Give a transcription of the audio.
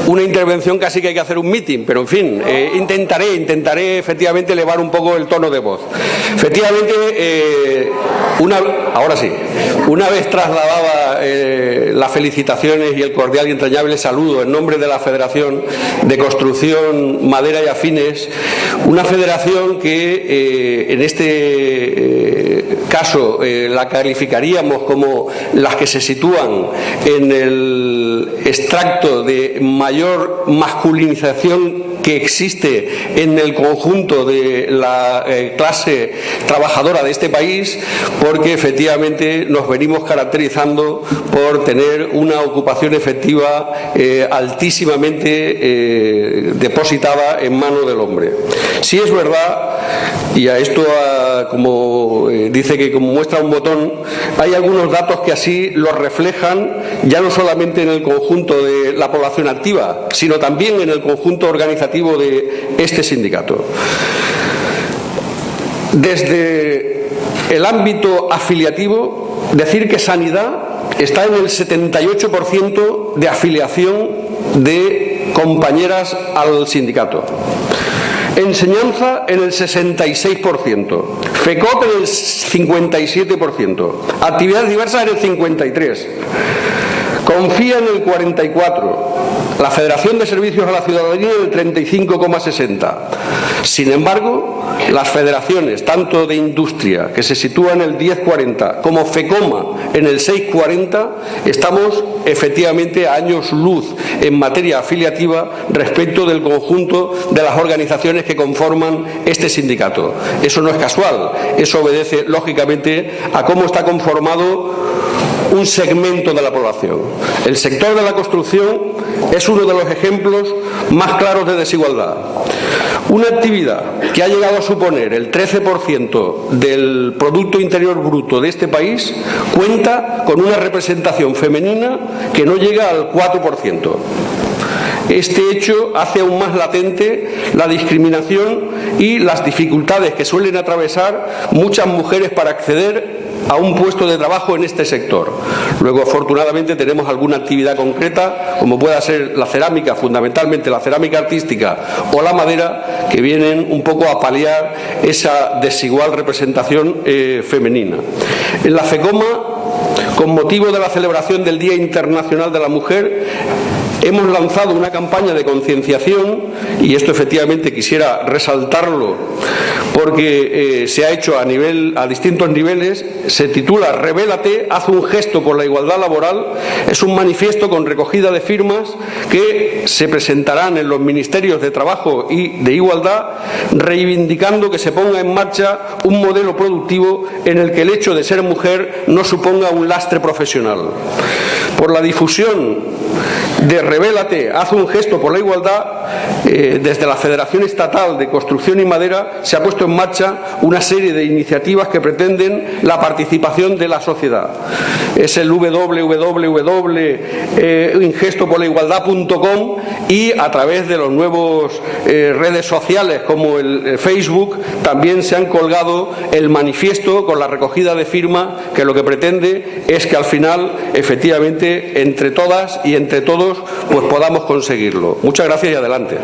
una intervención casi que hay que hacer un mitin, pero en fin, intentaré efectivamente elevar un poco el tono de voz. Efectivamente, ahora sí, una vez trasladaba las felicitaciones y el cordial y entrañable saludo en nombre de la Federación de Construcción, Madera y Afines, una federación que en este caso la calificaríamos como las que se sitúan en el extracto de mayor masculinización que existe en el conjunto de la clase trabajadora de este país, porque efectivamente nos venimos caracterizando por tener una ocupación efectiva altísimamente depositada en manos del hombre. Sí es verdad, y a esto como dice que como muestra un botón, hay algunos datos que así lo reflejan, ya no solamente en el conjunto de la población activa, sino también en el conjunto organizativo de este sindicato. Desde el ámbito afiliativo, decir que Sanidad está en el 78% de afiliación de compañeras al sindicato. Enseñanza en el 66%, FECOP en el 57%, actividades diversas en el 53%, Confía en el 44%, la Federación de Servicios a la Ciudadanía en el 35,60%. Sin embargo, las federaciones, tanto de industria, que se sitúa en el 10,40, como FECOMA en el 6,40, estamos efectivamente a años luz en materia afiliativa respecto del conjunto de las organizaciones que conforman este sindicato. Eso no es casual, eso obedece lógicamente a cómo está conformado un segmento de la población. El sector de la construcción es uno de los ejemplos más claros de desigualdad. Una actividad que ha llegado a suponer el 13% del Producto Interior Bruto de este país cuenta con una representación femenina que no llega al 4%. Este hecho hace aún más latente la discriminación y las dificultades que suelen atravesar muchas mujeres para acceder a un puesto de trabajo en este sector. Luego, afortunadamente, tenemos alguna actividad concreta, como pueda ser la cerámica, fundamentalmente la cerámica artística o la madera, que vienen un poco a paliar esa desigual representación femenina. En la FECOMA, con motivo de la celebración del Día Internacional de la Mujer, hemos lanzado una campaña de concienciación, y esto efectivamente quisiera resaltarlo porque se ha hecho a distintos niveles. Se titula Revélate, haz un gesto por la igualdad laboral. Es un manifiesto con recogida de firmas que se presentarán en los ministerios de Trabajo y de Igualdad, reivindicando que se ponga en marcha un modelo productivo en el que el hecho de ser mujer no suponga un lastre profesional. Por la difusión de Revélate, haz un gesto por la igualdad, desde la Federación Estatal de Construcción y Madera se ha puesto en marcha una serie de iniciativas que pretenden la participación de la sociedad. Es el www.ingestoporlaigualdad.com, y a través de los nuevos redes sociales como el Facebook también se han colgado el manifiesto con la recogida de firmas, que lo que pretende es que al final efectivamente entre todas y entre todos pues podamos conseguirlo. Muchas gracias y adelante.